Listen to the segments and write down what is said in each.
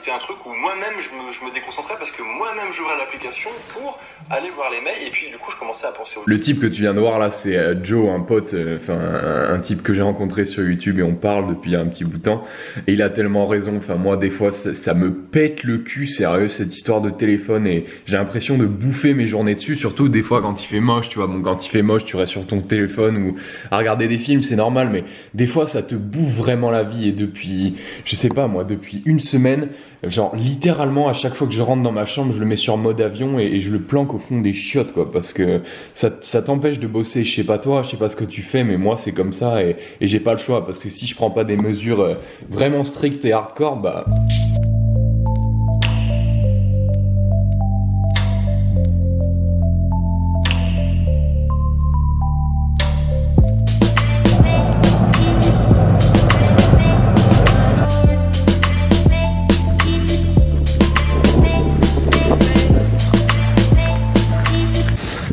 c'était un truc où moi-même je me déconcentrais parce que moi-même j'ouvrais l'application pour aller voir les mails et puis du coup je commençais à penser au... Le type que tu viens de voir là, c'est Joe, un pote, un type que j'ai rencontré sur YouTube et on parle depuis un petit bout de temps. Et il a tellement raison, enfin moi des fois ça me pète le cul, sérieux, cette histoire de téléphone, et j'ai l'impression de bouffer mes journées dessus, surtout des fois quand il fait moche, tu vois. Bon, quand il fait moche, tu restes sur ton téléphone ou à regarder des films, c'est normal, mais des fois ça te bouffe vraiment la vie. Et depuis, je sais pas moi, depuis une semaine, genre littéralement à chaque fois que je rentre dans ma chambre, je le mets sur mode avion et je le planque au fond des chiottes, quoi, parce que ça t'empêche de bosser. Je sais pas toi, je sais pas ce que tu fais, mais moi c'est comme ça, et j'ai pas le choix, parce que si je prends pas des mesures vraiment strictes et hardcore, bah...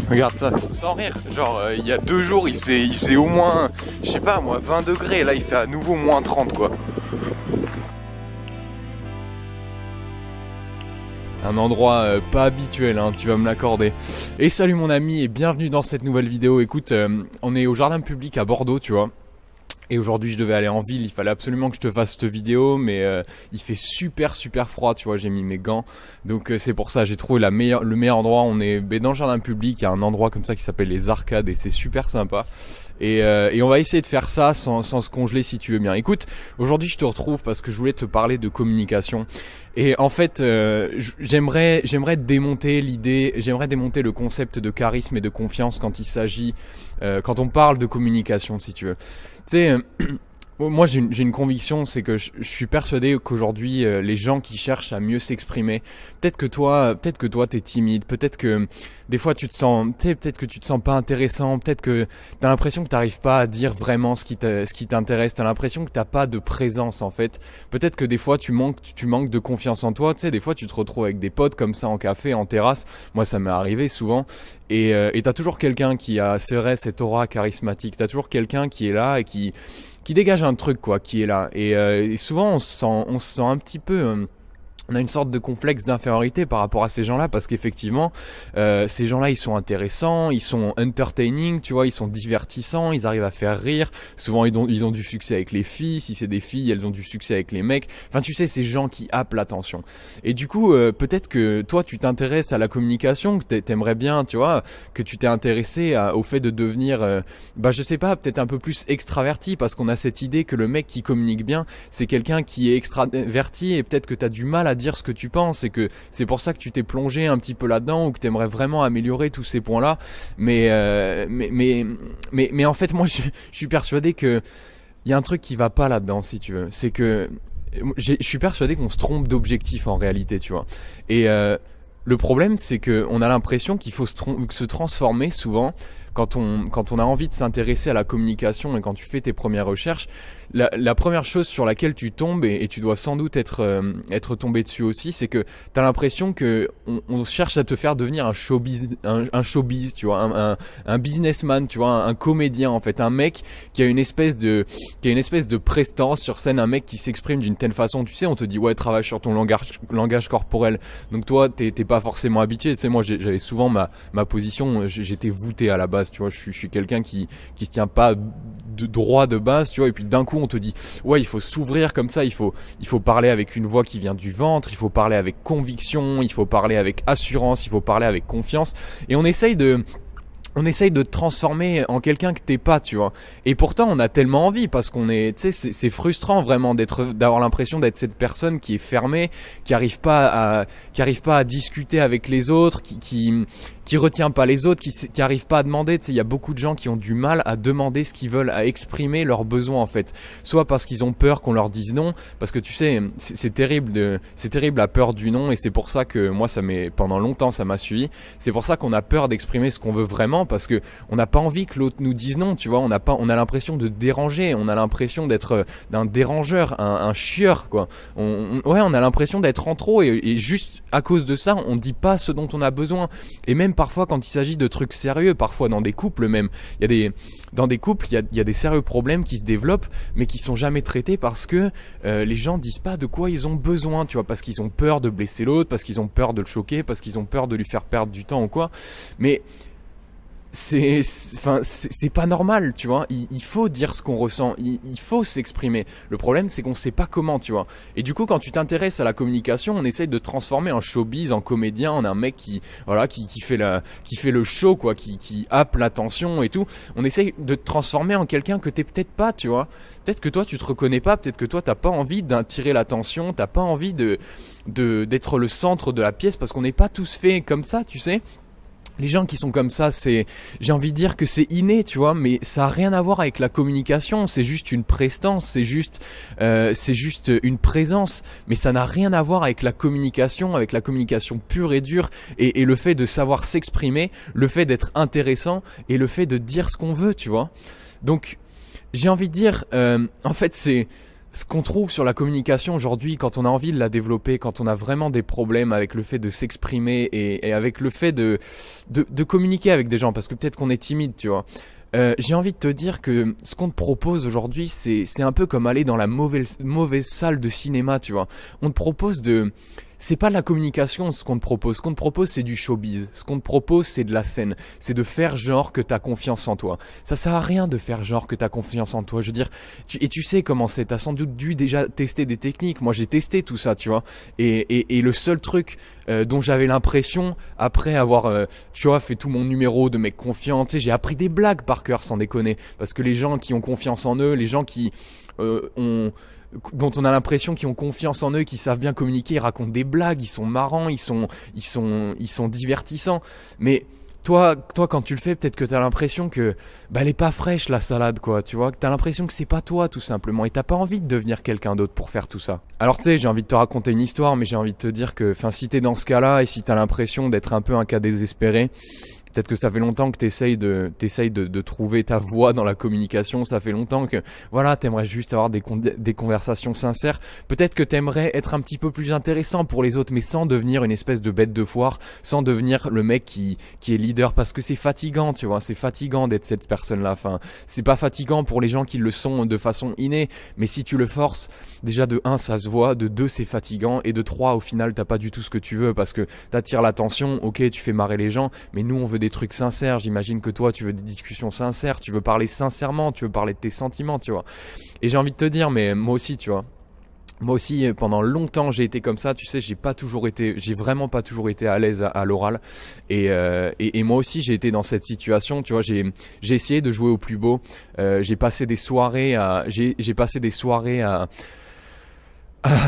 Regarde ça, sans rire, genre il y a 2 jours il faisait au moins, je sais pas moi, 20 degrés, là il fait à nouveau moins 30 quoi. Un endroit pas habituel, hein, tu vas me l'accorder. Et salut mon ami et bienvenue dans cette nouvelle vidéo. Écoute, on est au jardin public à Bordeaux, tu vois. Et aujourd'hui je devais aller en ville, il fallait absolument que je te fasse cette vidéo, mais il fait super froid, tu vois, j'ai mis mes gants. Donc c'est pour ça, j'ai trouvé le meilleur endroit. On est dans le jardin public, il y a un endroit comme ça qui s'appelle les Arcades et c'est super sympa. Et on va essayer de faire ça sans se congeler si tu veux bien. Écoute, aujourd'hui je te retrouve parce que je voulais te parler de communication. Et en fait, j'aimerais démonter le concept de charisme et de confiance quand il s'agit, quand on parle de communication, si tu veux. Tu sais, moi j'ai une conviction, c'est que je suis persuadé qu'aujourd'hui les gens qui cherchent à mieux s'exprimer, peut-être que toi t'es timide, peut-être que des fois tu te sens, tu sais, peut-être que tu te sens pas intéressant, peut-être que t'as l'impression que t'arrives pas à dire vraiment ce qui t'intéresse, t'as l'impression que t'as pas de présence en fait, peut-être que des fois tu manques de confiance en toi, tu sais, des fois tu te retrouves avec des potes comme ça en café, en terrasse, moi ça m'est arrivé souvent, et t'as toujours quelqu'un qui a, c'est vrai, cette aura charismatique, t'as toujours quelqu'un qui est là et qui dégage un truc quoi, qui est là, et souvent on se sent un petit peu on a une sorte de complexe d'infériorité par rapport à ces gens-là, parce qu'effectivement ces gens-là ils sont intéressants, ils sont entertaining, tu vois, ils sont divertissants, ils arrivent à faire rire, souvent ils ont du succès avec les filles, si c'est des filles elles ont du succès avec les mecs, enfin tu sais, ces gens qui happent l'attention. Et du coup peut-être que toi tu t'intéresses à la communication, que t'aimerais bien, tu vois, que tu t'es intéressé au fait de devenir je sais pas, peut-être un peu plus extraverti, parce qu'on a cette idée que le mec qui communique bien c'est quelqu'un qui est extraverti, et peut-être que t'as du mal à dire ce que tu penses, et que c'est pour ça que tu t'es plongé un petit peu là-dedans, ou que tu aimerais vraiment améliorer tous ces points-là, mais en fait moi je suis persuadé que il y a un truc qui va pas là-dedans, si tu veux, c'est que je suis persuadé qu'on se trompe d'objectif en réalité, tu vois, et le problème c'est que on a l'impression qu'il faut se transformer souvent quand on a envie de s'intéresser à la communication, et quand tu fais tes premières recherches. La première chose sur laquelle tu tombes, et tu dois sans doute être tombé dessus aussi, c'est que tu as l'impression que on cherche à te faire devenir un showbiz, tu vois, un businessman, tu vois, un comédien en fait, un mec qui a une espèce de prestance sur scène, un mec qui s'exprime d'une telle façon, tu sais, on te dit ouais, travaille sur ton langage corporel. Donc toi t'es pas forcément habitué, tu sais, moi j'avais souvent ma position, j'étais voûté à la base, tu vois, je suis quelqu'un qui se tient pas droit de base, tu vois, et puis d'un coup on te dit ouais, il faut s'ouvrir comme ça, il faut parler avec une voix qui vient du ventre, il faut parler avec conviction, il faut parler avec assurance, il faut parler avec confiance, et on essaye de te transformer en quelqu'un que t'es pas, tu vois. Et pourtant, on a tellement envie, parce qu'on est, tu sais, c'est frustrant vraiment d'avoir l'impression d'être cette personne qui est fermée, qui arrive pas à discuter avec les autres, qui retient pas les autres, qui arrive pas à demander. Tu sais, il y a beaucoup de gens qui ont du mal à demander ce qu'ils veulent, à exprimer leurs besoins en fait. Soit parce qu'ils ont peur qu'on leur dise non, parce que tu sais, c'est terrible la peur du non, et c'est pour ça que moi pendant longtemps ça m'a suivi. C'est pour ça qu'on a peur d'exprimer ce qu'on veut vraiment, parce que on n'a pas envie que l'autre nous dise non, tu vois. On a l'impression de déranger, on a l'impression d'être d'un dérangeur, un chieur quoi. On a l'impression d'être en trop, et juste à cause de ça, on dit pas ce dont on a besoin. Et même parfois quand il s'agit de trucs sérieux, parfois dans des couples même, dans des couples, il y a des sérieux problèmes qui se développent, mais qui sont jamais traités parce que les gens disent pas de quoi ils ont besoin, tu vois, parce qu'ils ont peur de blesser l'autre, parce qu'ils ont peur de le choquer, parce qu'ils ont peur de lui faire perdre du temps ou quoi. Mais c'est pas normal, tu vois. Il faut dire ce qu'on ressent, il faut s'exprimer. Le problème, c'est qu'on sait pas comment, tu vois. Et du coup, quand tu t'intéresses à la communication, on essaye de transformer en showbiz, en comédien, en un mec qui fait le show, quoi, qui happe l'attention et tout. On essaye de te transformer en quelqu'un que t'es peut-être pas, tu vois. Peut-être que toi, tu te reconnais pas, peut-être que toi, t'as pas envie d'attirer l'attention, t'as pas envie d'être le centre de la pièce, parce qu'on n'est pas tous faits comme ça, tu sais. Les gens qui sont comme ça, j'ai envie de dire que c'est inné, tu vois, mais ça a rien à voir avec la communication. C'est juste une prestance, c'est juste une présence, mais ça n'a rien à voir avec la communication pure et dure, et le fait de savoir s'exprimer, le fait d'être intéressant et le fait de dire ce qu'on veut, tu vois. Donc, j'ai envie de dire, en fait, c'est ce qu'on trouve sur la communication aujourd'hui, quand on a envie de la développer, quand on a vraiment des problèmes avec le fait de s'exprimer et avec le fait de communiquer avec des gens, parce que peut-être qu'on est timide, tu vois. J'ai envie de te dire que ce qu'on te propose aujourd'hui, c'est un peu comme aller dans la mauvaise salle de cinéma, tu vois. On te propose c'est pas de la communication ce qu'on te propose. Ce qu'on te propose, c'est du showbiz. Ce qu'on te propose, c'est de la scène. C'est de faire genre que t'as confiance en toi. Ça sert à rien de faire genre que t'as confiance en toi. Je veux dire, tu sais comment c'est. T'as sans doute dû déjà tester des techniques. Moi, j'ai testé tout ça, tu vois. Et le seul truc dont j'avais l'impression, après avoir, tu vois, fait tout mon numéro de mec confiant, tu sais, j'ai appris des blagues par cœur, sans déconner. Parce que les gens qui ont confiance en eux, les gens qui dont on a l'impression qu'ils ont confiance en eux, qu'ils savent bien communiquer, ils racontent des blagues, ils sont marrants, ils sont divertissants. Mais toi, quand tu le fais, peut-être que t'as l'impression que elle est pas fraîche la salade, quoi. Tu vois, que t'as l'impression que c'est pas toi, tout simplement, et t'as pas envie de devenir quelqu'un d'autre pour faire tout ça. Alors tu sais, j'ai envie de te raconter une histoire, mais j'ai envie de te dire que, si t'es dans ce cas-là et si t'as l'impression d'être un peu un cas désespéré. Peut-être que ça fait longtemps que t'essayes de trouver ta voie dans la communication. Ça fait longtemps que, voilà, t'aimerais juste avoir des conversations sincères. Peut-être que t'aimerais être un petit peu plus intéressant pour les autres, mais sans devenir une espèce de bête de foire, sans devenir le mec qui est leader, parce que c'est fatigant, tu vois. C'est fatigant d'être cette personne-là. Enfin, c'est pas fatigant pour les gens qui le sont de façon innée, mais si tu le forces, déjà de 1, ça se voit, de 2, c'est fatigant, et de 3, au final, t'as pas du tout ce que tu veux, parce que t'attires l'attention, ok, tu fais marrer les gens, mais nous, on veut des trucs sincères. J'imagine que toi, tu veux des discussions sincères, tu veux parler sincèrement, tu veux parler de tes sentiments, tu vois. Et j'ai envie de te dire, mais moi aussi, tu vois. Moi aussi, pendant longtemps, j'ai été comme ça. Tu sais, j'ai vraiment pas toujours été à l'aise à l'oral. Et moi aussi, j'ai été dans cette situation. Tu vois, j'ai essayé de jouer au plus beau. J'ai passé des soirées à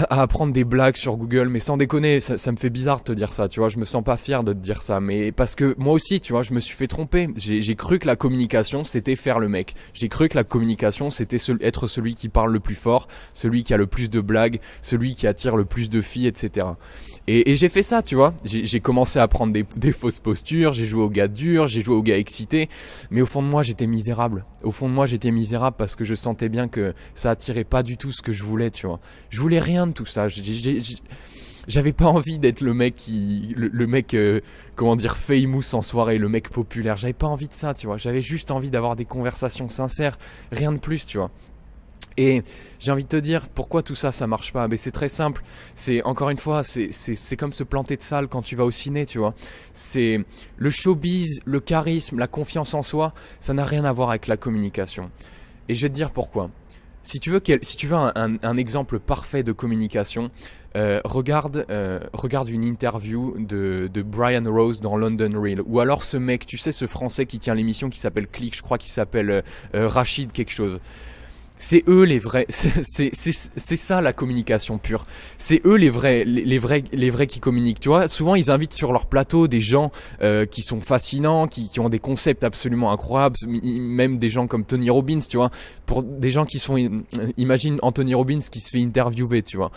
apprendre des blagues sur Google, mais sans déconner, ça me fait bizarre de te dire ça, tu vois, je me sens pas fier de te dire ça, mais parce que moi aussi, tu vois, je me suis fait tromper. J'ai cru que la communication, c'était faire le mec. J'ai cru que la communication, c'était être celui qui parle le plus fort, celui qui a le plus de blagues, celui qui attire le plus de filles, etc. Et j'ai fait ça, tu vois. J'ai commencé à prendre des fausses postures, j'ai joué au gars dur, j'ai joué au gars excité, mais au fond de moi, j'étais misérable. Au fond de moi, j'étais misérable parce que je sentais bien que ça attirait pas du tout ce que je voulais, tu vois. Je voulais rien de tout ça. J'avais pas envie d'être le mec comment dire, famous en soirée, le mec populaire. J'avais pas envie de ça, tu vois. J'avais juste envie d'avoir des conversations sincères, rien de plus, tu vois. Et j'ai envie de te dire pourquoi tout ça, ça marche pas. Mais c'est très simple. C'est encore une fois, c'est comme se planter de salle quand tu vas au ciné, tu vois. C'est le showbiz, le charisme, la confiance en soi, ça n'a rien à voir avec la communication. Et je vais te dire pourquoi. Si tu veux un exemple parfait de communication, regarde une interview de Brian Rose dans London Real, ou alors ce mec, tu sais, ce Français qui tient l'émission qui s'appelle Click, je crois qu'il s'appelle Rachid quelque chose. C'est eux les vrais, c'est ça la communication pure. C'est eux les vrais qui communiquent. Tu vois, souvent ils invitent sur leur plateau des gens qui sont fascinants, qui ont des concepts absolument incroyables, même des gens comme Tony Robbins, tu vois. Pour des gens qui sont, imagine Anthony Robbins qui se fait interviewer, tu vois.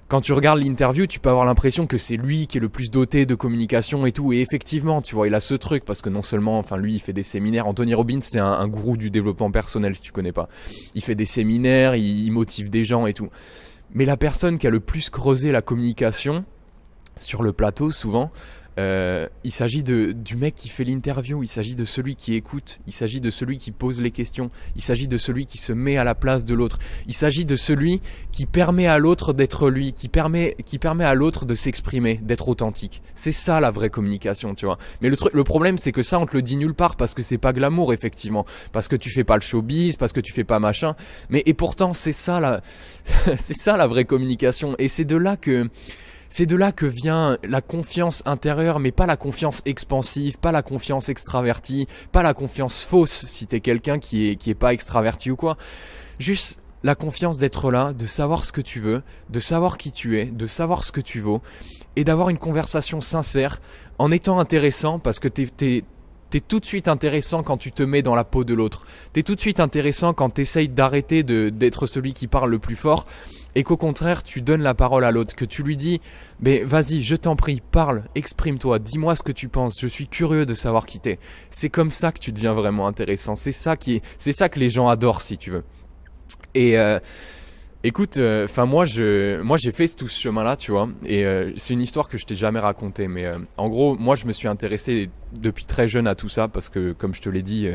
Quand tu regardes l'interview, tu peux avoir l'impression que c'est lui qui est le plus doté de communication et tout. Et effectivement, tu vois, il a ce truc parce que non seulement, lui, il fait des séminaires. Anthony Robbins, c'est un gourou du développement personnel, si tu connais pas. Il fait des séminaires, il motive des gens et tout. Mais la personne qui a le plus creusé la communication sur le plateau, souvent, il s'agit du mec qui fait l'interview, il s'agit de celui qui écoute, il s'agit de celui qui pose les questions, il s'agit de celui qui se met à la place de l'autre, il s'agit de celui qui permet à l'autre d'être lui, qui permet à l'autre de s'exprimer, d'être authentique. C'est ça la vraie communication, tu vois. Mais le problème, c'est que ça, on te le dit nulle part parce que c'est pas glamour, effectivement, parce que tu fais pas le showbiz, parce que tu fais pas machin. Et pourtant, c'est ça la vraie communication. Et c'est de là que vient la confiance intérieure, mais pas la confiance expansive, pas la confiance extravertie, pas la confiance fausse si t'es quelqu'un qui est pas extraverti ou quoi. Juste la confiance d'être là, de savoir ce que tu veux, de savoir qui tu es, de savoir ce que tu vaux, et d'avoir une conversation sincère en étant intéressant, parce que t'es tout de suite intéressant quand tu te mets dans la peau de l'autre. T'es tout de suite intéressant quand t'essayes d'arrêter d'être celui qui parle le plus fort et qu'au contraire, tu donnes la parole à l'autre, que tu lui dis « Mais vas-y, je t'en prie, parle, exprime-toi, dis-moi ce que tu penses, je suis curieux de savoir qui t'es. » C'est comme ça que tu deviens vraiment intéressant. C'est ça que les gens adorent, si tu veux. Et écoute, moi j'ai fait tout ce chemin-là, tu vois, et c'est une histoire que je t'ai jamais racontée, mais en gros, moi je me suis intéressé depuis très jeune à tout ça parce que, comme je te l'ai dit,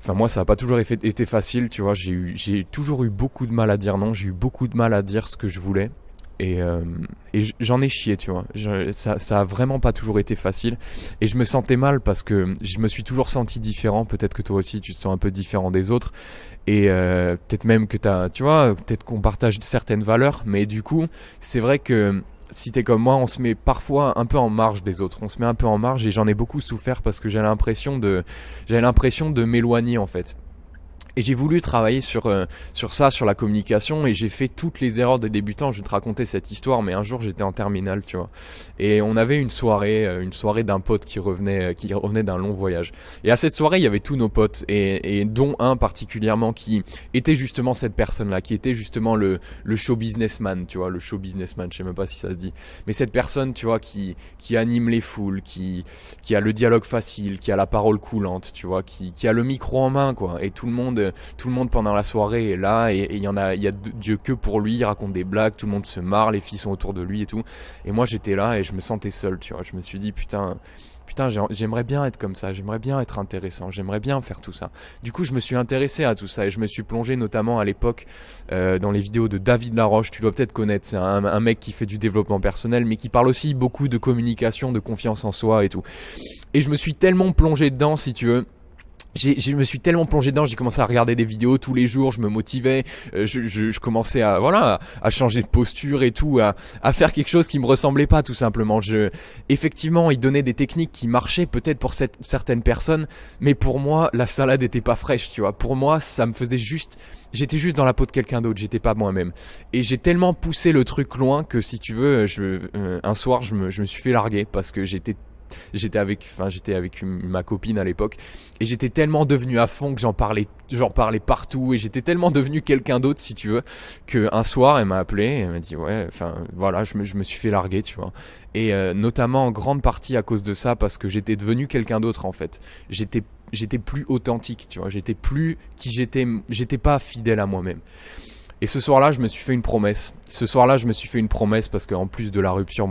moi ça n'a pas toujours été facile, tu vois, j'ai toujours eu beaucoup de mal à dire non, j'ai eu beaucoup de mal à dire ce que je voulais. Et j'en ai chié, tu vois. Ça a vraiment pas toujours été facile. Et je me sentais mal parce que je me suis toujours senti différent. Peut-être que toi aussi tu te sens un peu différent des autres. Et peut-être même que tu vois, peut-être qu'on partage certaines valeurs. Mais du coup, c'est vrai que si t'es comme moi, on se met parfois un peu en marge des autres. On se met un peu en marge et j'en ai beaucoup souffert parce que j'avais l'impression de m'éloigner en fait. Et j'ai voulu travailler sur ça, sur la communication, et j'ai fait toutes les erreurs des débutants. Je vais te raconter cette histoire, mais un jour j'étais en terminale, tu vois, et on avait une soirée d'un pote qui revenait d'un long voyage. Et à cette soirée, il y avait tous nos potes, et dont un particulièrement qui était justement cette personne-là, qui était justement le show businessman, tu vois, le show businessman, je sais même pas si ça se dit, mais cette personne, tu vois, qui anime les foules, qui a le dialogue facile, qui a la parole coulante, tu vois, qui a le micro en main, quoi, et tout le monde pendant la soirée est là, et il y a Dieu que pour lui, il raconte des blagues, tout le monde se marre, les filles sont autour de lui et tout, et moi j'étais là et je me sentais seul, tu vois. Je me suis dit putain, j'aimerais bien être comme ça, j'aimerais bien être intéressant, j'aimerais bien faire tout ça. Du coup je me suis intéressé à tout ça et je me suis plongé notamment à l'époque dans les vidéos de David Laroche. Tu dois peut-être connaître, c'est un mec qui fait du développement personnel mais qui parle aussi beaucoup de communication, de confiance en soi et tout. Et je me suis tellement plongé dedans, si tu veux. Je me suis tellement plongé dedans, j'ai commencé à regarder des vidéos tous les jours, je me motivais, je commençais à changer de posture et tout, à faire quelque chose qui me ressemblait pas, tout simplement. Effectivement, il donnait des techniques qui marchaient peut-être pour certaines personnes, mais pour moi, la salade était pas fraîche, tu vois. Pour moi, ça me faisait j'étais juste dans la peau de quelqu'un d'autre, j'étais pas moi-même. Et j'ai tellement poussé le truc loin que, si tu veux, un soir, je me suis fait larguer parce que j'étais avec ma copine à l'époque, et j'étais tellement devenu à fond que j'en parlais partout, et j'étais tellement devenu quelqu'un d'autre, si tu veux, que un soir elle m'a appelé et elle m'a dit je me suis fait larguer, tu vois. Et notamment en grande partie à cause de ça, parce que j'étais devenu quelqu'un d'autre en fait. J'étais plus authentique, tu vois, j'étais plus qui j'étais pas fidèle à moi-même. Et ce soir-là, je me suis fait une promesse. Parce qu'en plus de la rupture,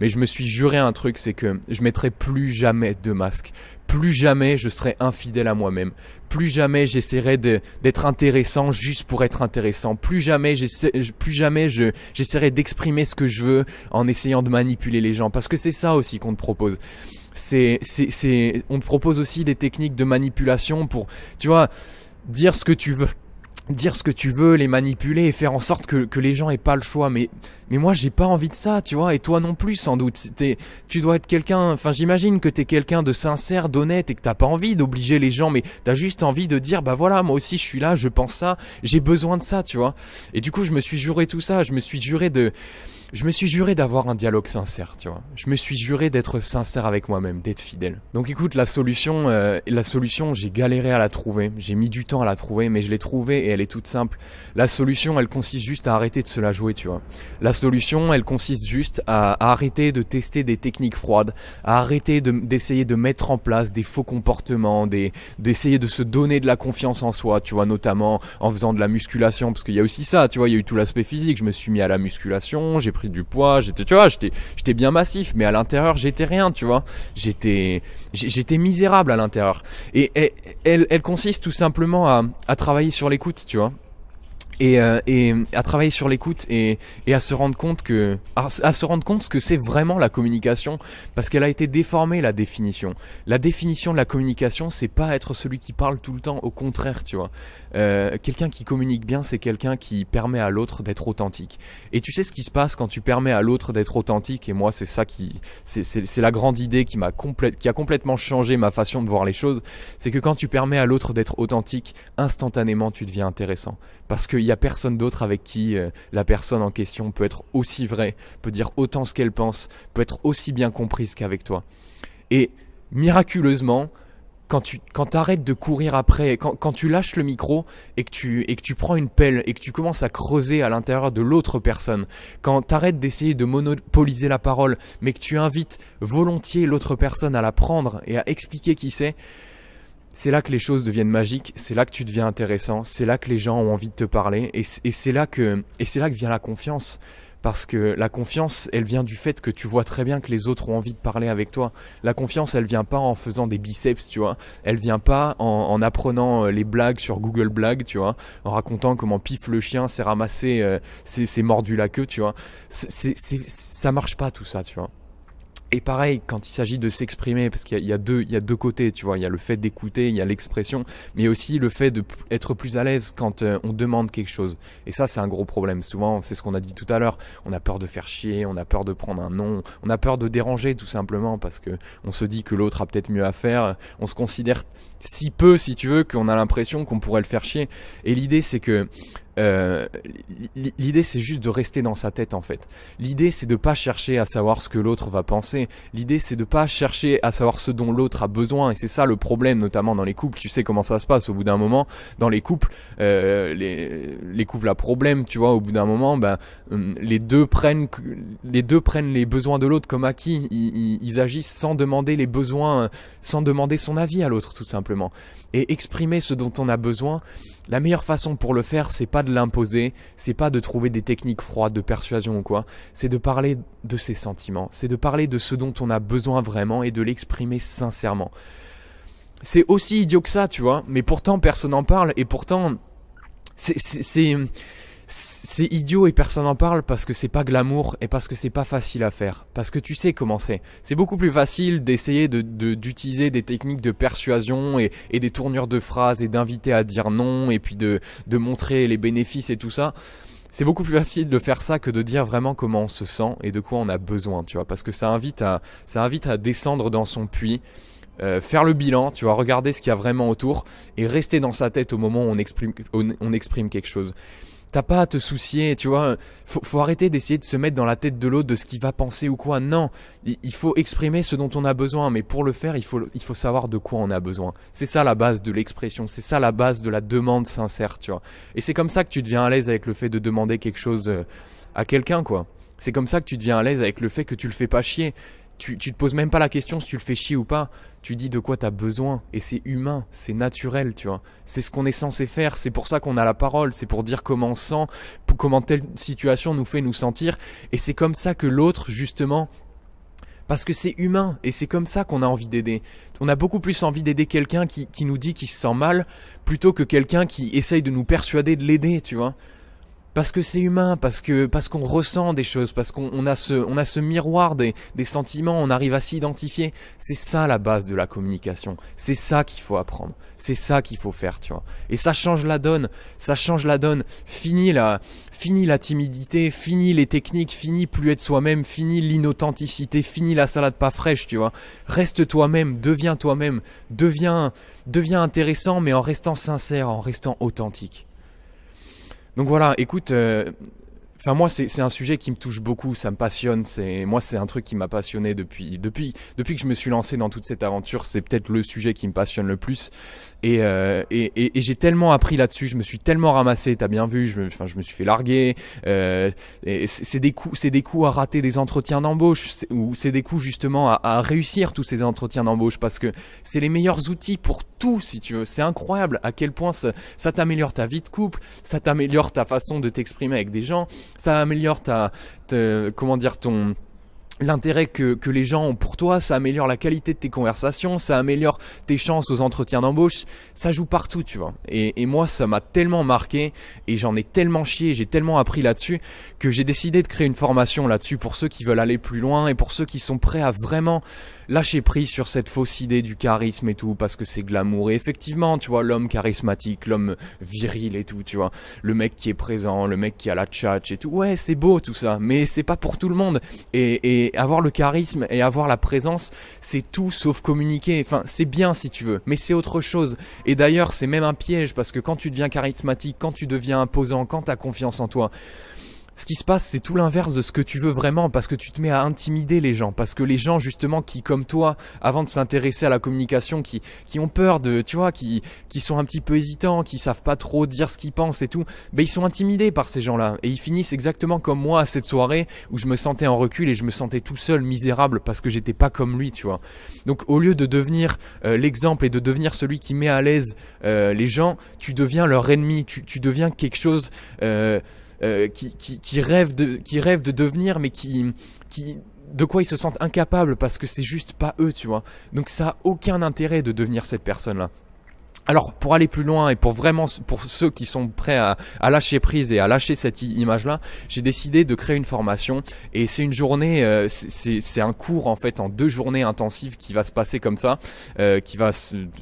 mais je me suis juré un truc, c'est que je mettrai plus jamais de masque. Plus jamais je serai infidèle à moi-même. Plus jamais j'essaierai d'être intéressant juste pour être intéressant. Plus jamais j'essaierai d'exprimer ce que je veux en essayant de manipuler les gens. Parce que c'est ça aussi qu'on te propose. On te propose aussi des techniques de manipulation pour, tu vois, dire ce que tu veux, les manipuler et faire en sorte que les gens aient pas le choix. Mais moi, j'ai pas envie de ça, tu vois, et toi non plus, sans doute. Tu dois être quelqu'un, j'imagine que t'es quelqu'un de sincère, d'honnête, et que t'as pas envie d'obliger les gens, mais t'as juste envie de dire, moi aussi je suis là, je pense ça, j'ai besoin de ça, tu vois. Et du coup, je me suis juré tout ça, je me suis juré d'avoir un dialogue sincère, tu vois. Je me suis juré d'être sincère avec moi-même, d'être fidèle. Donc écoute, la solution, j'ai galéré à la trouver. J'ai mis du temps à la trouver, mais je l'ai trouvée et elle est toute simple. La solution, elle consiste juste à arrêter de se la jouer, tu vois. La solution, elle consiste juste à arrêter de tester des techniques froides, à arrêter d'essayer de mettre en place des faux comportements, d'essayer de se donner de la confiance en soi, tu vois, notamment en faisant de la musculation, parce qu'il y a aussi ça, tu vois, il y a eu tout l'aspect physique. Je me suis mis à la musculation, j'ai pris du poids, tu vois, j'étais bien massif, mais à l'intérieur, j'étais rien, tu vois. J'étais misérable à l'intérieur. Et elle consiste tout simplement à travailler sur l'écoute, tu vois. Et à travailler sur l'écoute et à se rendre compte que ce que c'est vraiment la communication, parce qu'elle a été déformée, la définition de la communication, c'est pas être celui qui parle tout le temps, au contraire, tu vois. Quelqu'un qui communique bien, c'est quelqu'un qui permet à l'autre d'être authentique. Et tu sais ce qui se passe quand tu permets à l'autre d'être authentique, et moi c'est ça c'est la grande idée qui a complètement changé ma façon de voir les choses, c'est que quand tu permets à l'autre d'être authentique, instantanément tu deviens intéressant, parce qu'il n'y a personne d'autre avec qui la personne en question peut être aussi vraie, peut dire autant ce qu'elle pense, peut être aussi bien comprise qu'avec toi. Et miraculeusement, quand tu arrêtes de courir après, quand tu lâches le micro et que tu prends une pelle et que tu commences à creuser à l'intérieur de l'autre personne, quand tu arrêtes d'essayer de monopoliser la parole, mais que tu invites volontiers l'autre personne à la prendre et à expliquer qui c'est là que les choses deviennent magiques, c'est là que tu deviens intéressant, c'est là que les gens ont envie de te parler, et c'est là que vient la confiance. Parce que la confiance, elle vient du fait que tu vois très bien que les autres ont envie de parler avec toi. La confiance, elle vient pas en faisant des biceps, tu vois. Elle vient pas en apprenant les blagues sur Google Blagues, tu vois. En racontant comment Pif le chien s'est ramassé, s'est mordu la queue, tu vois. Ça marche pas tout ça, tu vois. Et pareil, quand il s'agit de s'exprimer, parce qu'il y a deux côtés, tu vois, il y a le fait d'écouter, il y a l'expression, mais aussi le fait d'être plus à l'aise quand on demande quelque chose. Et ça, c'est un gros problème. Souvent, c'est ce qu'on a dit tout à l'heure, on a peur de faire chier, on a peur de prendre un non, on a peur de déranger tout simplement, parce que on se dit que l'autre a peut-être mieux à faire, on se considère si peu, si tu veux, qu'on a l'impression qu'on pourrait le faire chier. Et l'idée, c'est que l'idée c'est juste de rester dans sa tête en fait. L'idée c'est de pas chercher à savoir ce que l'autre va penser. L'idée c'est de pas chercher à savoir ce dont l'autre a besoin, et c'est ça le problème notamment dans les couples. Tu sais comment ça se passe au bout d'un moment dans les couples, les couples à problème, tu vois, au bout d'un moment les deux prennent les besoins de l'autre comme acquis. Ils agissent sans demander les besoins, sans demander son avis à l'autre tout simplement. Et exprimer ce dont on a besoin, la meilleure façon pour le faire, c'est pas de l'imposer, c'est pas de trouver des techniques froides de persuasion ou quoi, c'est de parler de ses sentiments, c'est de parler de ce dont on a besoin vraiment et de l'exprimer sincèrement. C'est aussi idiot que ça, tu vois, mais pourtant personne n'en parle, et pourtant c'est idiot et personne n'en parle parce que c'est pas glamour et parce que c'est pas facile à faire. Parce que tu sais comment c'est. C'est beaucoup plus facile d'essayer d'utiliser des techniques de persuasion et des tournures de phrases et d'inviter à dire non et puis de montrer les bénéfices et tout ça. C'est beaucoup plus facile de faire ça que de dire vraiment comment on se sent et de quoi on a besoin, tu vois. Parce que ça invite à descendre dans son puits. Faire le bilan, tu vois, regarder ce qu'il y a vraiment autour et rester dans sa tête au moment où on exprime quelque chose. T'as pas à te soucier, tu vois, faut arrêter d'essayer de se mettre dans la tête de l'autre de ce qu'il va penser ou quoi. Non, il faut exprimer ce dont on a besoin, mais pour le faire, il faut savoir de quoi on a besoin. C'est ça la base de l'expression, c'est ça la base de la demande sincère, tu vois. Et c'est comme ça que tu deviens à l'aise avec le fait de demander quelque chose à quelqu'un, quoi. C'est comme ça que tu deviens à l'aise avec le fait que tu le fais pas chier. Tu te poses même pas la question si tu le fais chier ou pas. Tu dis de quoi tu as besoin. Et c'est humain, c'est naturel, tu vois. C'est ce qu'on est censé faire. C'est pour ça qu'on a la parole. C'est pour dire comment on sent, comment telle situation nous fait nous sentir. Et c'est comme ça que l'autre, justement, parce que c'est humain. Et c'est comme ça qu'on a envie d'aider. On a beaucoup plus envie d'aider quelqu'un qui nous dit qu'il se sent mal, plutôt que quelqu'un qui essaye de nous persuader de l'aider, tu vois. Parce que c'est humain, parce qu'on ressent des choses, parce qu'on a ce miroir des sentiments, on arrive à s'identifier. C'est ça la base de la communication. C'est ça qu'il faut apprendre. C'est ça qu'il faut faire, tu vois. Et ça change la donne. Ça change la donne. Fini la timidité, fini les techniques, fini plus être soi-même, fini l'inauthenticité, fini la salade pas fraîche, tu vois. Reste toi-même, deviens toi-même, deviens intéressant, mais en restant sincère, en restant authentique. Donc voilà, écoute, moi c'est un sujet qui me touche beaucoup, ça me passionne, c'est un truc qui m'a passionné depuis que je me suis lancé dans toute cette aventure, c'est peut-être le sujet qui me passionne le plus. Et j'ai tellement appris là-dessus, je me suis tellement ramassé, t'as bien vu, je me suis fait larguer, et c'est des coups à rater des entretiens d'embauche, ou c'est des coups justement à réussir tous ces entretiens d'embauche, parce que c'est les meilleurs outils pour tout, si tu veux. C'est incroyable à quel point ça t'améliore ta vie de couple, ça t'améliore ta façon de t'exprimer avec des gens, ça améliore comment dire, l'intérêt que les gens ont pour toi, ça améliore la qualité de tes conversations, ça améliore tes chances aux entretiens d'embauche, ça joue partout, tu vois. Et moi, ça m'a tellement marqué et j'en ai tellement chié, j'ai tellement appris là-dessus que j'ai décidé de créer une formation là-dessus pour ceux qui veulent aller plus loin et pour ceux qui sont prêts à vraiment lâcher prise sur cette fausse idée du charisme et tout, parce que c'est glamour. Et effectivement, tu vois, l'homme charismatique, l'homme viril et tout, tu vois, le mec qui est présent, le mec qui a la tchatch et tout, ouais, c'est beau tout ça, mais c'est pas pour tout le monde. Et avoir le charisme et avoir la présence, c'est tout sauf communiquer. Enfin, c'est bien si tu veux, mais c'est autre chose. Et d'ailleurs, c'est même un piège, parce que quand tu deviens charismatique, quand tu deviens imposant, quand tu as confiance en toi, ce qui se passe, c'est tout l'inverse de ce que tu veux vraiment, parce que tu te mets à intimider les gens, parce que les gens justement qui, comme toi, avant de s'intéresser à la communication, qui ont peur de, tu vois, qui sont un petit peu hésitants, qui savent pas trop dire ce qu'ils pensent et tout, ben ils sont intimidés par ces gens-là, et ils finissent exactement comme moi à cette soirée où je me sentais en recul et je me sentais tout seul, misérable, parce que j'étais pas comme lui, tu vois. Donc au lieu de devenir l'exemple et de devenir celui qui met à l'aise les gens, tu deviens leur ennemi, tu deviens quelque chose qui rêvent de devenir, mais de quoi ils se sentent incapables parce que c'est juste pas eux, tu vois. Donc ça a aucun intérêt de devenir cette personne-là. Alors pour aller plus loin et pour ceux qui sont prêts à lâcher prise et à lâcher cette image-là, j'ai décidé de créer une formation et c'est une journée, c'est un cours en fait en 2 journées intensives qui va se passer comme ça, ce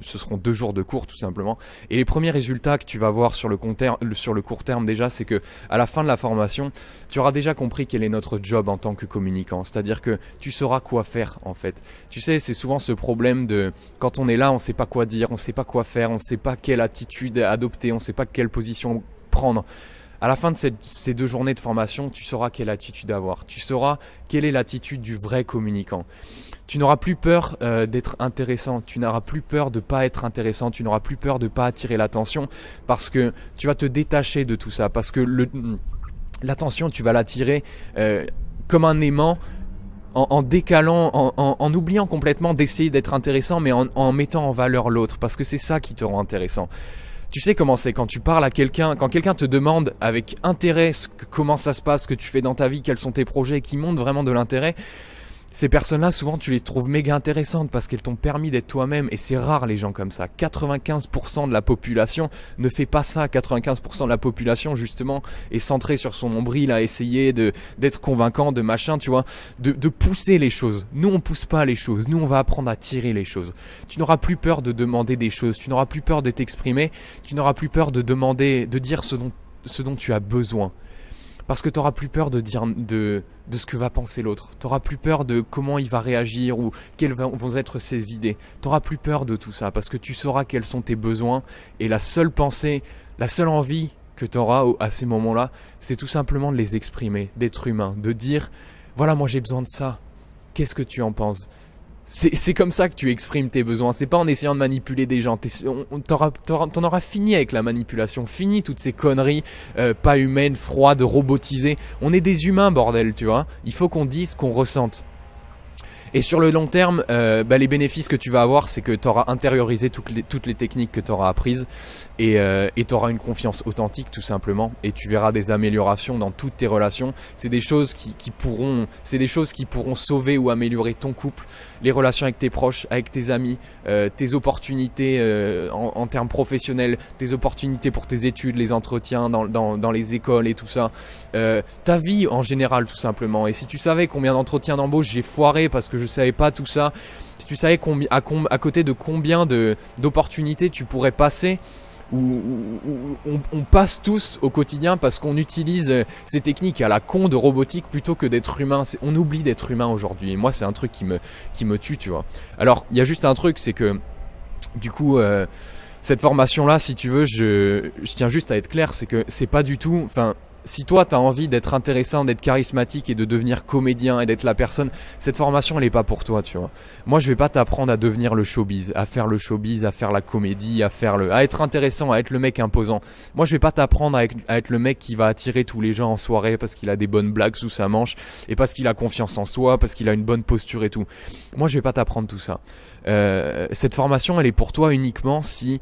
seront 2 jours de cours tout simplement. Et les premiers résultats que tu vas voir sur le court terme déjà, c'est que à la fin de la formation, tu auras déjà compris quel est notre job en tant que communicant, c'est-à-dire que tu sauras quoi faire en fait. Tu sais, c'est souvent ce problème de quand on est là, on sait pas quoi dire, on sait pas quoi faire, on sait pas quelle attitude adopter, on sait pas quelle position prendre. À la fin de ces 2 journées de formation, tu sauras quelle attitude avoir. Tu sauras quelle est l'attitude du vrai communicant. Tu n'auras plus peur d'être intéressant, tu n'auras plus peur de pas être intéressant, tu n'auras plus peur de pas attirer l'attention parce que tu vas te détacher de tout ça, parce que l'attention, tu vas l'attirer comme un aimant, en décalant, en oubliant complètement d'essayer d'être intéressant, mais en mettant en valeur l'autre, parce que c'est ça qui te rend intéressant. Tu sais comment c'est quand tu parles à quelqu'un, quand quelqu'un te demande avec intérêt comment ça se passe, ce que tu fais dans ta vie, quels sont tes projets, qui montrent vraiment de l'intérêt. Ces personnes-là, souvent, tu les trouves méga intéressantes parce qu'elles t'ont permis d'être toi-même. Et c'est rare les gens comme ça. 95% de la population ne fait pas ça. 95% de la population, justement, est centrée sur son nombril à essayer d'être convaincant, de machin, tu vois, de pousser les choses. Nous, on pousse pas les choses. Nous, on va apprendre à tirer les choses. Tu n'auras plus peur de demander des choses. Tu n'auras plus peur de t'exprimer. Tu n'auras plus peur de demander, de dire ce dont tu as besoin. Parce que tu n'auras plus peur de dire de ce que va penser l'autre. Tu n'auras plus peur de comment il va réagir ou quelles vont être ses idées. Tu n'auras plus peur de tout ça parce que tu sauras quels sont tes besoins. Et la seule pensée, la seule envie que tu auras à ces moments-là, c'est tout simplement de les exprimer, d'être humain, de dire « Voilà, moi j'ai besoin de ça. Qu'est-ce que tu en penses ?» C'est comme ça que tu exprimes tes besoins. C'est pas en essayant de manipuler des gens. T'en auras fini avec la manipulation. Fini toutes ces conneries pas humaines, froides, robotisées. On est des humains, bordel, tu vois. Il faut qu'on dise ce qu'on ressente. Et sur le long terme, les bénéfices que tu vas avoir, c'est que tu auras intériorisé toutes les techniques que tu auras apprises et tu auras une confiance authentique tout simplement. Et tu verras des améliorations dans toutes tes relations. C'est des choses qui pourront sauver ou améliorer ton couple, les relations avec tes proches, avec tes amis, tes opportunités en termes professionnels, tes opportunités pour tes études, les entretiens dans les écoles et tout ça. Ta vie en général tout simplement. Et si tu savais combien d'entretiens d'embauche j'ai foiré parce que je savais pas tout ça, si tu savais à côté de combien d'opportunités tu pourrais passer, où on passe tous au quotidien parce qu'on utilise ces techniques à la con de robotique plutôt que d'être humain. On oublie d'être humain aujourd'hui et moi c'est un truc qui me tue, tu vois. Alors il y a juste un truc, c'est que du coup cette formation là, si tu veux, je tiens juste à être clair, c'est que c'est pas du tout, si toi tu as envie d'être intéressant, d'être charismatique et de devenir comédien et d'être la personne, cette formation elle est pas pour toi, tu vois. Moi je vais pas t'apprendre à devenir le showbiz, à faire le showbiz, à faire la comédie, à être intéressant, à être le mec imposant. Moi je vais pas t'apprendre à être le mec qui va attirer tous les gens en soirée parce qu'il a des bonnes blagues sous sa manche et parce qu'il a confiance en soi, parce qu'il a une bonne posture et tout. Moi je vais pas t'apprendre tout ça. Cette formation elle est pour toi uniquement si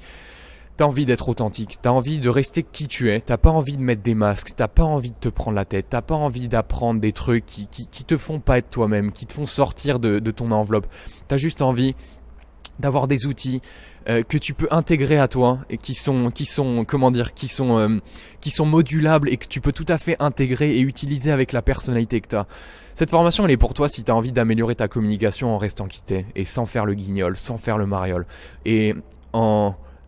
T'as envie d'être authentique, t'as envie de rester qui tu es, t'as pas envie de mettre des masques, t'as pas envie de te prendre la tête, t'as pas envie d'apprendre des trucs qui te font pas être toi-même, qui te font sortir de ton enveloppe. T'as juste envie d'avoir des outils que tu peux intégrer à toi et qui sont modulables et que tu peux tout à fait intégrer et utiliser avec la personnalité que tu as. Cette formation elle est pour toi si tu as envie d'améliorer ta communication en restant qui t'es et sans faire le guignol, sans faire le mariole et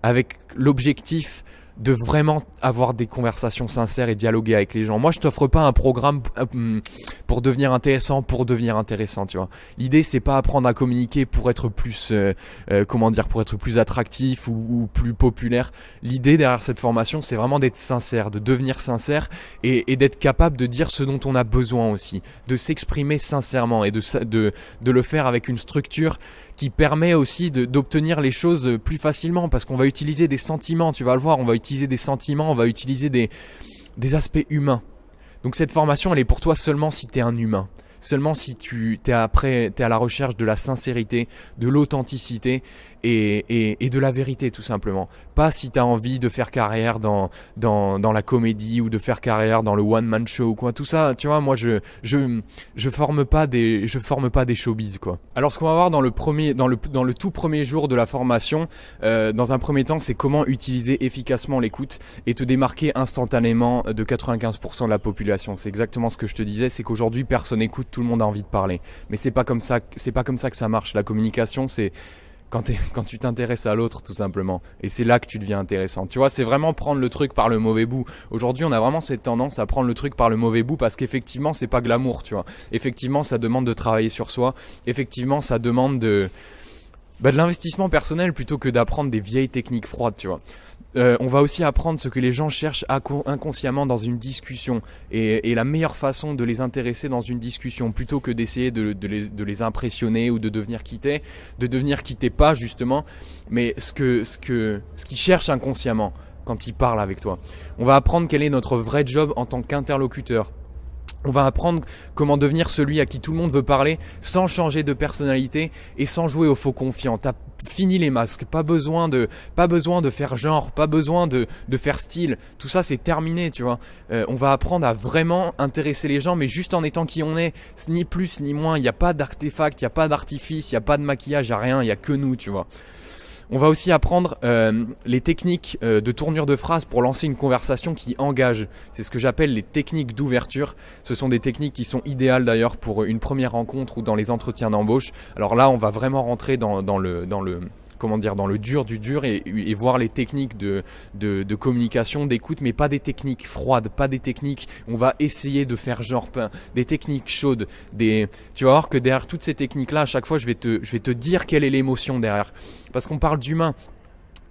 avec l'objectif de vraiment avoir des conversations sincères et dialoguer avec les gens. Moi, je t'offre pas un programme pour devenir intéressant, tu vois. L'idée, c'est pas apprendre à communiquer pour être plus, pour être plus attractif ou plus populaire. L'idée derrière cette formation, c'est vraiment d'être sincère, de devenir sincère et d'être capable de dire ce dont on a besoin aussi, de s'exprimer sincèrement et de le faire avec une structure qui permet aussi d'obtenir les choses plus facilement parce qu'on va utiliser des sentiments, tu vas le voir, on va utiliser des sentiments, on va utiliser des aspects humains. Donc cette formation, elle est pour toi seulement si tu es un humain. Seulement si tu t'es à la recherche de la sincérité, de l'authenticité et de la vérité tout simplement. Pas si tu as envie de faire carrière dans la comédie ou de faire carrière dans le one-man show ou quoi. Tout ça, tu vois, moi je forme pas des showbiz quoi. Alors ce qu'on va voir dans le tout premier jour de la formation, dans un premier temps, c'est comment utiliser efficacement l'écoute et te démarquer instantanément de 95% de la population. C'est exactement ce que je te disais, c'est qu'aujourd'hui personne n'écoute, tout le monde a envie de parler. Mais c'est pas comme ça que ça marche. La communication, c'est quand tu t'intéresses à l'autre tout simplement, et c'est là que tu deviens intéressant, tu vois, c'est vraiment prendre le truc par le mauvais bout. Aujourd'hui on a vraiment cette tendance à prendre le truc par le mauvais bout parce qu'effectivement c'est pas glamour, tu vois, effectivement ça demande de travailler sur soi, effectivement ça demande de l'investissement personnel plutôt que d'apprendre des vieilles techniques froides, tu vois. On va aussi apprendre ce que les gens cherchent inconsciemment dans une discussion et la meilleure façon de les intéresser dans une discussion plutôt que d'essayer de les impressionner ou de devenir quitter pas justement, mais ce qu'ils cherchent inconsciemment quand ils parlent avec toi. On va apprendre quel est notre vrai job en tant qu'interlocuteur. On va apprendre comment devenir celui à qui tout le monde veut parler sans changer de personnalité et sans jouer au faux confiant. T'as fini les masques, pas besoin de faire genre, pas besoin de faire style. Tout ça c'est terminé, tu vois. On va apprendre à vraiment intéresser les gens, mais juste en étant qui on est, ni plus ni moins. Il n'y a pas d'artefact, il n'y a pas d'artifice, il n'y a pas de maquillage, il n'y a rien, il n'y a que nous, tu vois. On va aussi apprendre les techniques de tournure de phrase pour lancer une conversation qui engage. C'est ce que j'appelle les techniques d'ouverture. Ce sont des techniques qui sont idéales d'ailleurs pour une première rencontre ou dans les entretiens d'embauche. Alors là, on va vraiment rentrer dans le dur du dur et voir les techniques de communication, d'écoute, mais pas des techniques froides, pas des techniques, on va essayer de faire genre des techniques chaudes, tu vas voir que derrière toutes ces techniques-là, à chaque fois, je vais te dire quelle est l'émotion derrière, parce qu'on parle d'humain.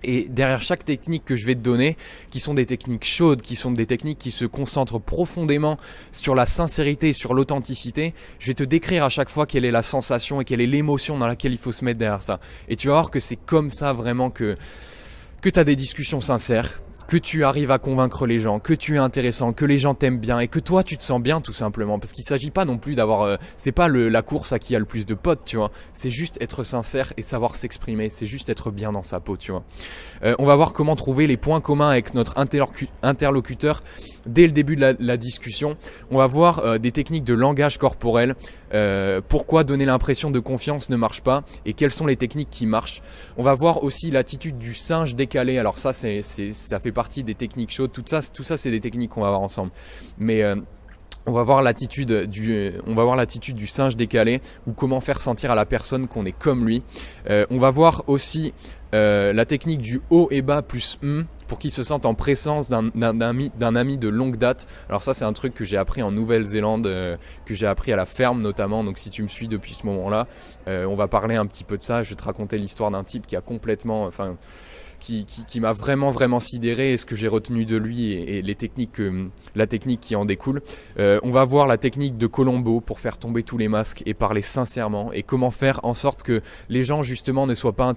Et derrière chaque technique que je vais te donner, qui sont des techniques chaudes, qui sont des techniques qui se concentrent profondément sur la sincérité et sur l'authenticité, je vais te décrire à chaque fois quelle est la sensation et quelle est l'émotion dans laquelle il faut se mettre derrière ça. Et tu vas voir que c'est comme ça vraiment que tu as des discussions sincères, que tu arrives à convaincre les gens, que tu es intéressant, que les gens t'aiment bien et que toi tu te sens bien tout simplement, parce qu'il s'agit pas non plus d'avoir, c'est pas la course à qui a le plus de potes, tu vois, c'est juste être sincère et savoir s'exprimer, c'est juste être bien dans sa peau, tu vois. On va voir comment trouver les points communs avec notre interlocuteur dès le début de la discussion. On va voir des techniques de langage corporel, pourquoi donner l'impression de confiance ne marche pas et quelles sont les techniques qui marchent. On va voir aussi l'attitude du singe décalé. Alors ça ça fait partie des techniques chaudes, tout ça c'est des techniques qu'on va voir ensemble, mais on va voir l'attitude du singe décalé ou comment faire sentir à la personne qu'on est comme lui. On va voir aussi la technique du haut et bas plus pour qu'il se sente en présence d'un ami de longue date. Alors ça c'est un truc que j'ai appris en Nouvelle-Zélande, que j'ai appris à la ferme notamment, donc si tu me suis depuis ce moment-là, on va parler un petit peu de ça. Je vais te raconter l'histoire d'un type qui a complètement, qui m'a vraiment sidéré et ce que j'ai retenu de lui et la technique qui en découle. On va voir la technique de Colombo pour faire tomber tous les masques et parler sincèrement et comment faire en sorte que les gens justement ne soient pas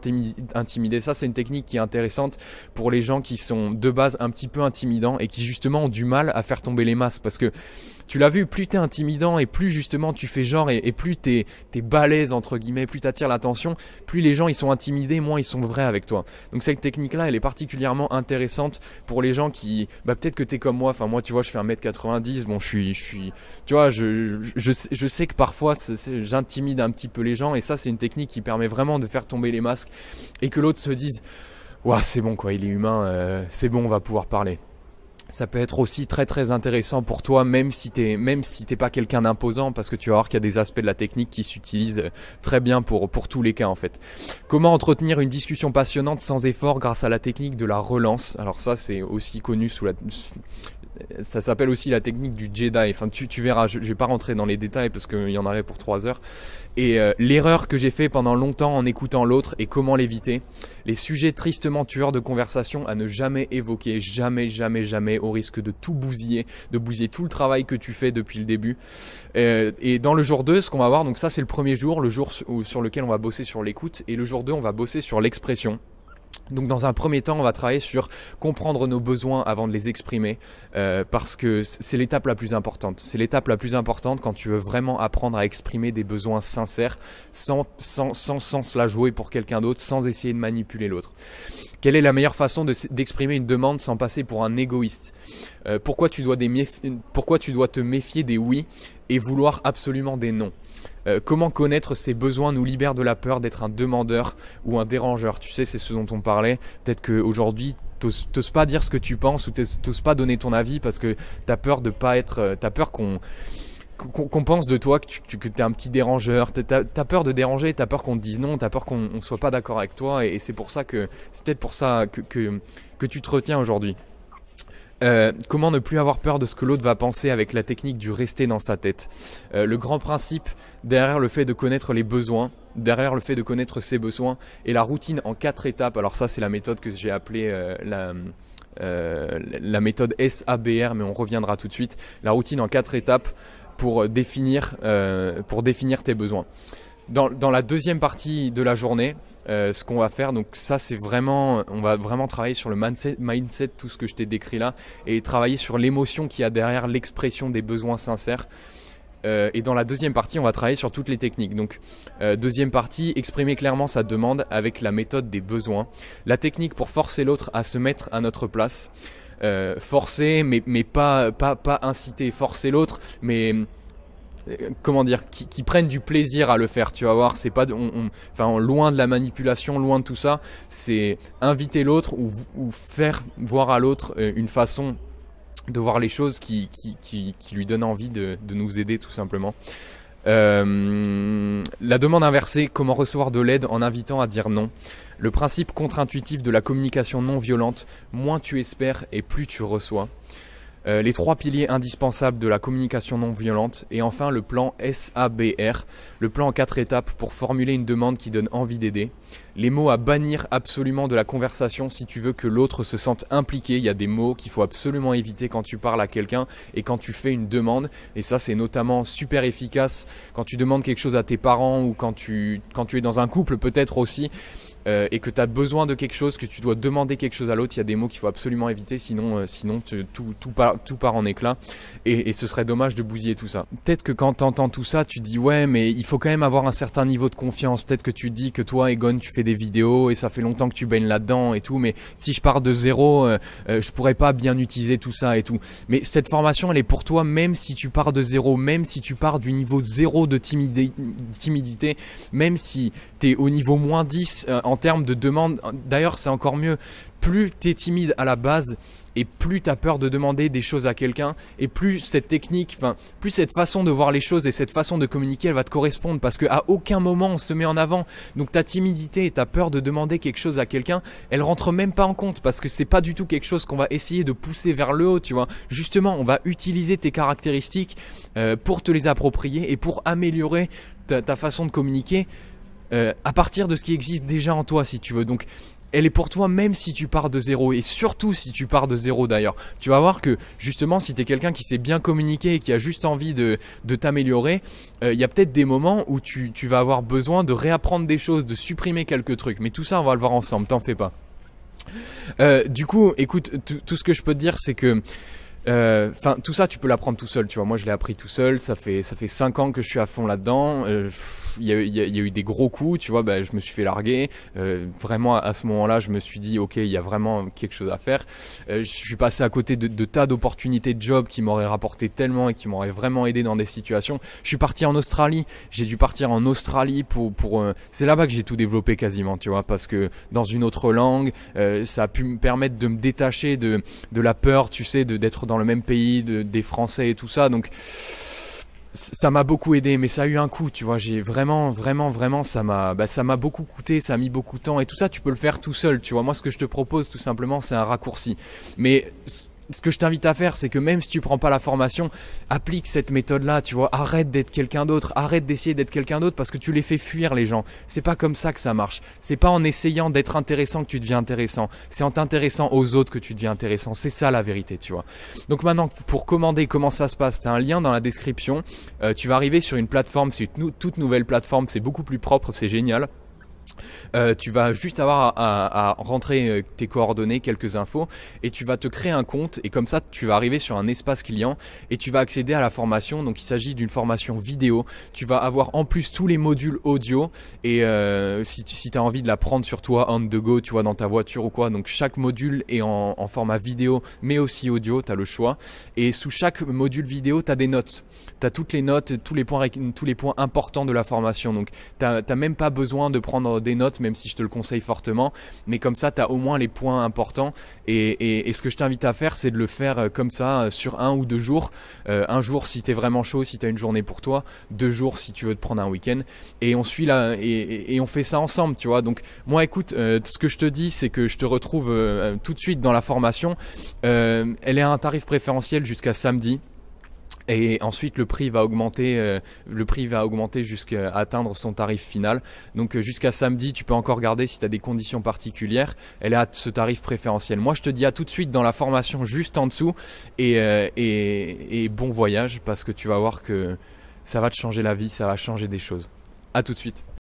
intimidés. Ça c'est une technique qui est intéressante pour les gens qui sont de base un petit peu intimidants et qui justement ont du mal à faire tomber les masques, parce que tu l'as vu, plus t'es intimidant et plus justement tu fais genre et plus t'es balèze entre guillemets, plus t'attires l'attention, plus les gens ils sont intimidés, moins ils sont vrais avec toi. Donc cette technique là elle est particulièrement intéressante pour les gens qui, peut-être que t'es comme moi, enfin moi tu vois je fais 1m90, bon je suis tu vois je sais que parfois j'intimide un petit peu les gens et ça c'est une technique qui permet vraiment de faire tomber les masques et que l'autre se dise ouah c'est bon quoi, il est humain, c'est bon, on va pouvoir parler. Ça peut être aussi très très intéressant pour toi, même si t'es pas quelqu'un d'imposant, parce que tu vas voir qu'il y a des aspects de la technique qui s'utilisent très bien pour tous les cas en fait. Comment entretenir une discussion passionnante sans effort grâce à la technique de la relance? Alors ça c'est aussi connu ça s'appelle aussi la technique du Jedi. Enfin, tu verras, je vais pas rentrer dans les détails parce qu'il y en aurait pour 3 heures. Et l'erreur que j'ai fait pendant longtemps en écoutant l'autre et comment l'éviter. Les sujets tristement tueurs de conversation à ne jamais évoquer, jamais, jamais, jamais, au risque de tout bousiller, de bousiller tout le travail que tu fais depuis le début. Et dans le jour 2, ce qu'on va voir, donc ça c'est le premier jour, le jour sur lequel on va bosser sur l'écoute. Et le jour 2, on va bosser sur l'expression. Donc dans un premier temps, on va travailler sur comprendre nos besoins avant de les exprimer parce que c'est l'étape la plus importante. C'est l'étape la plus importante quand tu veux vraiment apprendre à exprimer des besoins sincères sans se la jouer pour quelqu'un d'autre, sans essayer de manipuler l'autre. Quelle est la meilleure façon d'exprimer une demande sans passer pour un égoïste? Pourquoi tu dois te méfier des oui et vouloir absolument des non? Comment connaître ses besoins nous libère de la peur d'être un demandeur ou un dérangeur. Tu sais, c'est ce dont on parlait. Peut-être qu'aujourd'hui, t'oses pas dire ce que tu penses ou t'oses pas donner ton avis parce que t'as peur de pas être... T'as peur qu'on pense de toi que t'es un petit dérangeur. T'as peur de déranger, t'as peur qu'on te dise non, t'as peur qu'on soit pas d'accord avec toi. Et c'est pour ça que... C'est peut-être pour ça que tu te retiens aujourd'hui. Comment ne plus avoir peur de ce que l'autre va penser avec la technique du rester dans sa tête. Le grand principe derrière le fait de connaître les besoins, derrière le fait de connaître ses besoins et la routine en 4 étapes. Alors ça c'est la méthode que j'ai appelée la méthode SABR, mais on reviendra tout de suite. La routine en 4 étapes pour définir tes besoins. Dans la deuxième partie de la journée, ce qu'on va faire, donc ça c'est vraiment, on va vraiment travailler sur le mindset, tout ce que je t'ai décrit là, et travailler sur l'émotion qu'il y a derrière l'expression des besoins sincères. Et dans la deuxième partie, on va travailler sur toutes les techniques. Donc, deuxième partie, exprimer clairement sa demande avec la méthode des besoins. La technique pour forcer l'autre à se mettre à notre place. Forcer, mais pas inciter. Forcer l'autre, mais... comment dire, qui prennent du plaisir à le faire, tu vas voir, c'est pas loin de la manipulation, loin de tout ça, c'est inviter l'autre ou faire voir à l'autre une façon de voir les choses qui lui donne envie de nous aider tout simplement. La demande inversée, comment recevoir de l'aide en invitant à dire non. Le principe contre-intuitif de la communication non violente, moins tu espères et plus tu reçois. Les 3 piliers indispensables de la communication non violente et enfin le plan SABR, le plan en 4 étapes pour formuler une demande qui donne envie d'aider. Les mots à bannir absolument de la conversation si tu veux que l'autre se sente impliqué. Il y a des mots qu'il faut absolument éviter quand tu parles à quelqu'un et quand tu fais une demande. Et ça c'est notamment super efficace quand tu demandes quelque chose à tes parents ou quand tu es dans un couple peut-être aussi. Et que tu as besoin de quelque chose, que tu dois demander quelque chose à l'autre, il y a des mots qu'il faut absolument éviter, sinon tout part en éclat et ce serait dommage de bousiller tout ça. Peut-être que quand tu entends tout ça, tu dis ouais mais il faut quand même avoir un certain niveau de confiance. Peut-être que tu dis que toi Egon tu fais des vidéos et ça fait longtemps que tu baignes là-dedans et tout, mais si je pars de zéro, je pourrais pas bien utiliser tout ça et tout. Mais cette formation elle est pour toi même si tu pars de zéro, même si tu pars du niveau 0 de timidité, même si tu es au niveau moins 10 en termes de demande. D'ailleurs c'est encore mieux, plus tu es timide à la base et plus tu as peur de demander des choses à quelqu'un et plus cette technique, plus cette façon de voir les choses et cette façon de communiquer elle va te correspondre parce qu'à aucun moment on se met en avant. Donc ta timidité et ta peur de demander quelque chose à quelqu'un, elle rentre même pas en compte parce que c'est pas du tout quelque chose qu'on va essayer de pousser vers le haut, tu vois. Justement on va utiliser tes caractéristiques pour te les approprier et pour améliorer ta façon de communiquer à partir de ce qui existe déjà en toi si tu veux. Donc elle est pour toi même si tu pars de zéro et surtout si tu pars de zéro d'ailleurs. Tu vas voir que justement si tu es quelqu'un qui sait bien communiquer et qui a juste envie de t'améliorer, il y a peut-être des moments où tu vas avoir besoin de réapprendre des choses, de supprimer quelques trucs. Mais tout ça on va le voir ensemble, t'en fais pas. Du coup écoute, tout ce que je peux te dire c'est que Enfin, tout ça, tu peux l'apprendre tout seul, tu vois. Moi, je l'ai appris tout seul. Ça fait 5 ans que je suis à fond là-dedans. Il y a eu des gros coups, tu vois. Bah, je me suis fait larguer. Vraiment, à ce moment-là, je me suis dit, ok, il y a vraiment quelque chose à faire. Je suis passé à côté de tas d'opportunités de job qui m'auraient rapporté tellement et qui m'auraient vraiment aidé dans des situations. Je suis parti en Australie. J'ai dû partir en Australie pour c'est là-bas que j'ai tout développé quasiment, tu vois, parce que dans une autre langue, ça a pu me permettre de me détacher de la peur, tu sais, d'être dans le même pays, des Français et tout ça. Donc ça m'a beaucoup aidé, mais ça a eu un coût, tu vois. J'ai vraiment, ça m'a beaucoup coûté, ça a mis beaucoup de temps et tout ça. Tu peux le faire tout seul, tu vois. Moi, ce que je te propose, tout simplement, c'est un raccourci. Mais ce que je t'invite à faire, c'est que même si tu prends pas la formation, applique cette méthode-là, tu vois. Arrête d'être quelqu'un d'autre, arrête d'essayer d'être quelqu'un d'autre parce que tu les fais fuir, les gens. C'est pas comme ça que ça marche. C'est pas en essayant d'être intéressant que tu deviens intéressant. C'est en t'intéressant aux autres que tu deviens intéressant. C'est ça la vérité, tu vois. Donc maintenant, pour commander, comment ça se passe? T'as un lien dans la description. Tu vas arriver sur une plateforme, c'est une toute nouvelle plateforme, c'est beaucoup plus propre, c'est génial. Tu vas juste avoir à rentrer tes coordonnées, quelques infos et tu vas te créer un compte et comme ça tu vas arriver sur un espace client et tu vas accéder à la formation. Donc il s'agit d'une formation vidéo, tu vas avoir en plus tous les modules audio et si tu as envie de la prendre sur toi on the go, tu vois, dans ta voiture ou quoi, donc chaque module est en format vidéo mais aussi audio, tu as le choix et sous chaque module vidéo tu as des notes, tu as toutes les notes, tous les points importants de la formation, donc tu n'as même pas besoin de prendre des notes, même si je te le conseille fortement, mais comme ça tu as au moins les points importants et ce que je t'invite à faire, c'est de le faire comme ça sur 1 ou 2 jours. Un jour si tu es vraiment chaud, si tu as une journée pour toi, 2 jours si tu veux te prendre un week-end et on suit là et on fait ça ensemble, tu vois. Donc moi écoute, ce que je te dis, c'est que je te retrouve tout de suite dans la formation. Elle est à un tarif préférentiel jusqu'à samedi. Et ensuite le prix va augmenter jusqu'à atteindre son tarif final. Donc jusqu'à samedi, tu peux encore regarder si tu as des conditions particulières. Elle est à ce tarif préférentiel. Moi je te dis à tout de suite dans la formation juste en dessous et bon voyage parce que tu vas voir que ça va te changer la vie, ça va changer des choses. À tout de suite.